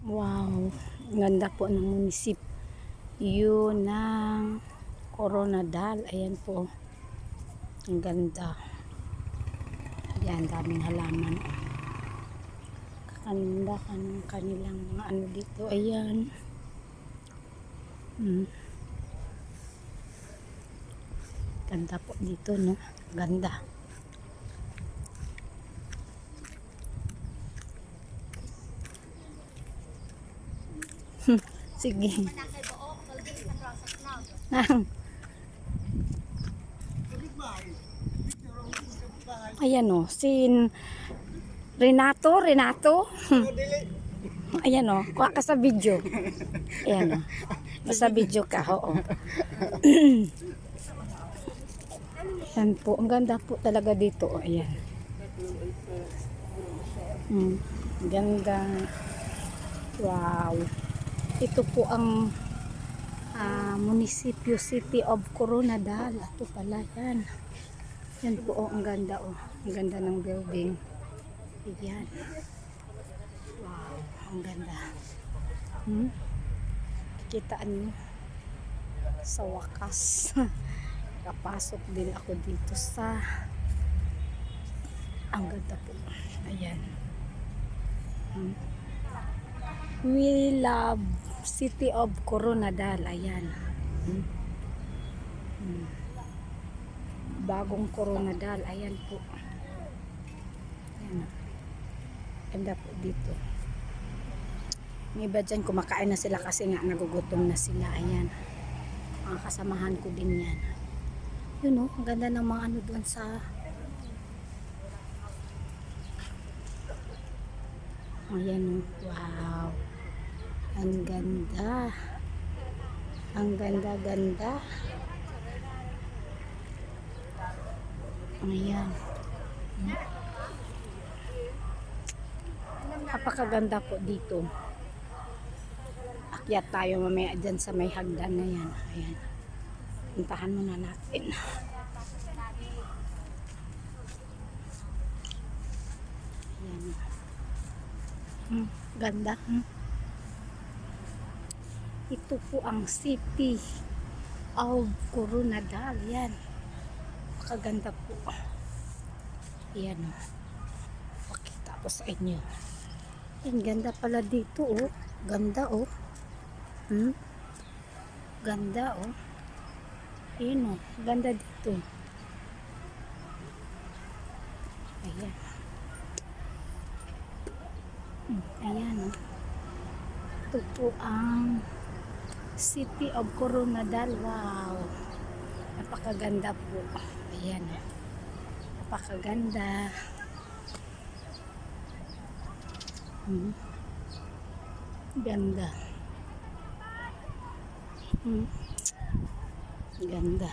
Wow, ang ganda po ng munisipyo ng Coronadal. Ayan po, ang ganda. Ayan, daming halaman. Kakanda ka ng kanilang mga ano dito. Ayan. Ganda po dito, no? Ganda. Sige. Ayan o, si Renato. Ayan o, kuha ka sa video. Ayan o, nasa video ka, oo. Ayan po, ang ganda po talaga dito. O, ayan. Ganda. Wow. Ito po ang munisipyo City of Coronadal. Ito pala yan. Yan po, oh, ang ganda, oh. Ang ganda ng building. Ayan. Wow, ang ganda. Kitaan nyo. Sa wakas. Kapasok din ako dito sa ang ganda po. Ayan. We love City of Coronadal. Ayan. Bagong Coronadal. Ayan po. Ayan. Ganda po dito. May iba dyan kumakain na sila kasi nga nagugutom na sila. Ayan. Mga kasamahan ko din yan. Yun o. Ang ganda ng mga ano doon sa ayan o. Wow. Ang ganda. Ang ganda. Ayan. Napakaganda po dito. Akyat tayo mamaya dyan sa may hagdan na yan. Ayan. Puntahan muna natin. Ayan. Ganda. Ito po ang City of Coronadal. Yan. Makaganda po. Yan o. Pakita ko sa inyo. Yan, ganda pala dito o. Ganda o. Ganda o. Yan o. Ganda dito. Ayan. Ayan o. Ito po ang City of Coronadal. Wow. Napakaganda po. Ayan. Napakaganda. Ganda. Ganda.